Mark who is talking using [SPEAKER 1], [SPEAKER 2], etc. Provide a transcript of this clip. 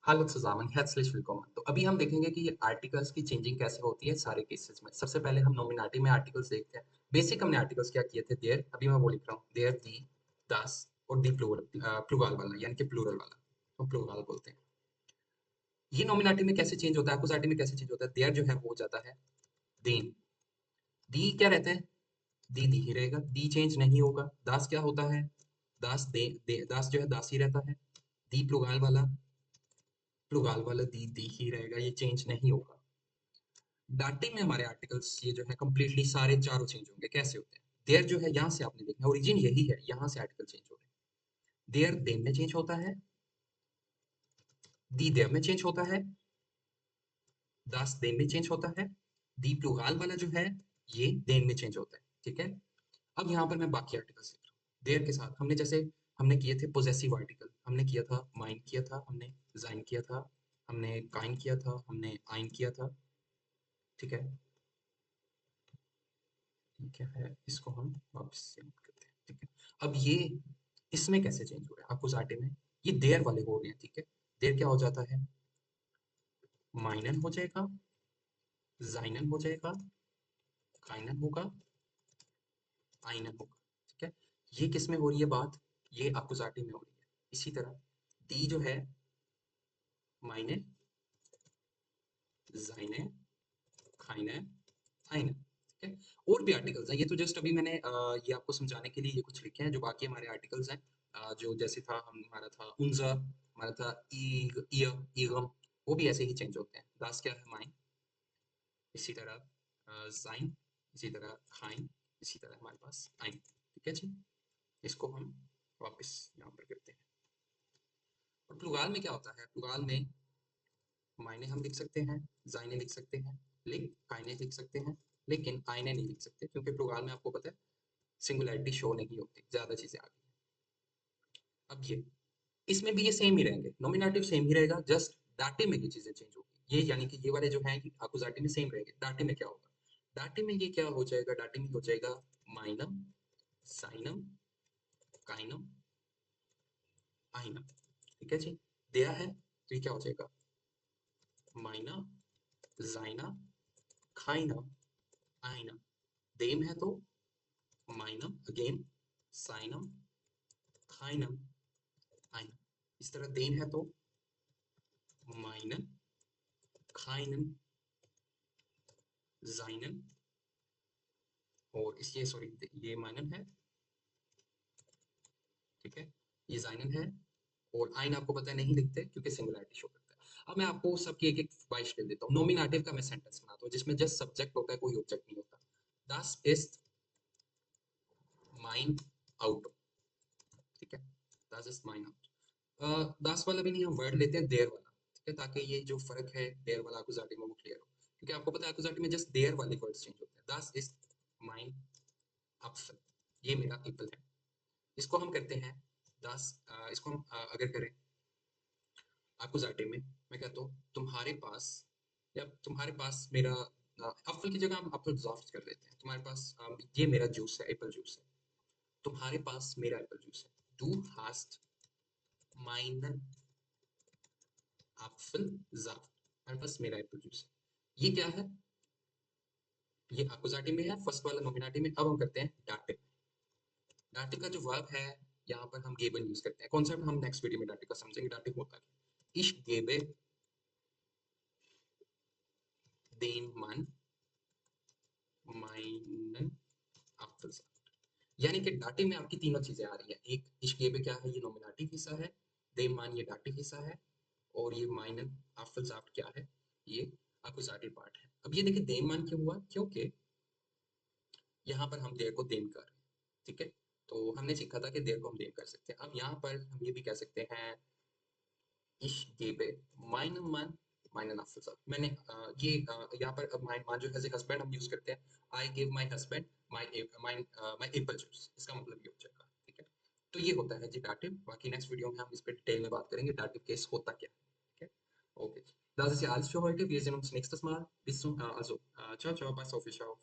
[SPEAKER 1] Hallo zusammen, herzlich willkommen। तो अभी हम देखेंगे कि ये आर्टिकल्स की चेंजिंग कैसे होती है सारे केसेस में। सबसे पहले हम नोमिनेटिव में आर्टिकल्स देखते हैं। बेसिक हमने आर्टिकल्स क्या किए थे, देयर, अभी मैं वो लिख रहा हूँ, देयर, दी, दस और दी प्लूरल वाला, यानी कि प्लूरल वाला, तो प्लूरल बोलते हैं। ये नोमिनेटिव में कैसे चेंज होता है, एक्कुसाटिव में कैसे चेंज होता है। देयर जो है वो हो जाता है देन। दी क्या रहते हैं, दी ही रहेगा, दी चेंज नहीं होगा। दास क्या होता है, दास दास जो है दास ही रहता है। दी प्लुगाल वाला दी ही रहेगा, ये चेंज नहीं होगा। डाटे में हमारे आर्टिकल्स ये जो है कंप्लीटली सारे चारों चेंज होंगे। कैसे होते हैं, देयर जो है यहाँ से आपने देखना, ओरिजिन यही है, यहाँ से आर्टिकल चेंज हो रहे हैं। देयर देन में चेंज होता है, दी देयर में चेंज होता है, दास देन में चेंज होता है, दी प्लुगाल वाला जो है ये देन में चेंज होता है। ठीक है। अब यहाँ पर मैं बाकी आर्टिकल्स लिख रहा हूँ देयर के साथ। हमने जैसे हमने किए थे पोजेसिव आर्टिकल, हमने किया था माइन किया था, हमने जाइन किया था, हमने काइन किया था, हमने आइन किया था। ठीक है, ठीक है, इसको हम वापस से करते हैं। ठीक है। अब ये इसमें कैसे चेंज हो रहा है अकुजाटे में, ये देयर वाले हो रहे हैं। ठीक है, देयर क्या हो जाता है, माइनन हो जाएगा, जाइनन हो जाएगा, काइनन होगा, आइनन होगा। ठीक है, ये किस में हो रही है बात, ये अकुजाटे में हो रही है। इसी तरह दी जो है माइने, जाइने, खाइने, आइने। ठीक है, और भी आर्टिकल्स हैं, ये तो जस्ट अभी मैंने ये आपको समझाने के लिए ये कुछ लिखे हैं। जो बाकी हमारे आर्टिकल्स हैं, जो जैसे था हमारा था उनजा, हमारा था ईग, ईगम, वो भी ऐसे ही चेंज होते हैं। दास क्या है, माइन, इसी तरह जाइन, इसी तरह खाइन, इसी तरह हमारे पास आइन। ठीक है जी, इसको हम वापस यहाँ पर करते हैं। और प्लुगाल में क्या होता है, प्लुगाल में मायने हम लिख सकते हैं, जाइने लिख सकते हैं, काइने लिख सकते हैं, लेकिन आइने नहीं लिख सकते, क्योंकि प्लुगाल में आपको पता है सिंगुलैरिटी शो नहीं होती, ज्यादा चीजें आ गई। अब ये इसमें भी ये सेम ही रहेंगे, नॉमिनेटिव सेम ही रहेगा, जस्ट डाटे में ये चीजें चेंज होगी। ये यानी कि ये वाले जो हैं अकुजाटी में सेम रहेंगे, डाटे में क्या होगा, डाटे में ये क्या हो जाएगा, डाटे में हो जाएगा माइनम, साइनम, काइनम, आइनम। ठीक है जी, दिया है तो ये क्या हो जाएगा, माइना, जाइना, खाइना, आइना। देम है तो माइनम अगेन, साइनम, खाइनम, आइनम। इस तरह देन है तो माइनन, खाइनन, जाइनन, और इसलिए सॉरी ये माइनन है। ठीक है, ये जाइनन है, और आइन आपको पता है नहीं लिखते क्योंकि सिंगुलैरिटी शो करता है। अब मैं आपको सबकी एक एक बाइश कर देता हूँ। नॉमिनेटिव का मैं सेंटेंस बनाता हूँ जिसमें जस्ट सब्जेक्ट होता है, कोई ऑब्जेक्ट नहीं होता। दस इज माइन आउट। ठीक है, दस इज माइन आउट। दस वाला भी नहीं, हम वर्ड लेते हैं देयर वाला। ठीक है, ताकि ये जो फर्क है देयर वाला अकुजाटी में वो क्लियर हो, क्योंकि आपको पता है अकुजाटी में जस्ट देयर वाले वर्ड्स चेंज होते हैं। दस इज माइन एप्पल, ये मेरा एप्पल है। इसको हम करते हैं दस, इसको हम अगर करें अकुजाटी में, मैं कहता हूँ तुम्हारे पास, या तुम्हारे पास मेरा एप्पल की जगह हम एप्पल ड्राफ्ट कर लेते हैं। तुम्हारे पास ये मेरा जूस है, एप्पल जूस है, तुम्हारे पास मेरा एप्पल जूस है। Du hast meinen Apfelsaft, मेरे पास मेरा एप्पल जूस है। ये क्या है, ये अकुजाटी में है, फर्स्ट वाला नोमिनेटिव में। अब हम करते हैं डाटे। डाटे का जो वर्ब है, यहाँ पर हम गेबन यूज करते हैं। कॉन्सेप्ट हम नेक्स्ट वीडियो में डाटे का समझेंगे, डाटे होता है। Ich gebe dem Mann meinen Apfelsaft, यानी कि डाटे में आपकी तीनों चीजें आ रही है। एक ich gebe क्या है, ये नोमिनेटिव हिस्सा है, dem Mann ये डाटे हिस्सा है, और ये meinen Apfelsaft क्या है, ये अकुजाटी पार्ट है। अब ये देखिए देम मान क्यों हुआ, क्योंकि यहाँ पर हम देर को देम कर रहे हैं। ठीक है, तो हमने सीखा था कि देर को हम देम कर सकते हैं। अब यहाँ पर हम ये भी कह सकते हैं ich gebe meinem Mann meinen Apfelsaft। मैंने ये यहाँ पर अब mein मान जो है हस्बैंड हम यूज करते हैं। I give my husband my apple juice, इसका मतलब ये हो जाएगा। ठीक है, तो ये होता है जी डाटिव। बाकी नेक्स्ट वीडियो में हम इस पर डिटेल में बात करेंगे डाटिव केस होता क्या है। ठीक है, okay, das ist ja alles für heute, wir sehen uns nächstes Mal, bis zum also ciao ciao bei Sophie, ciao।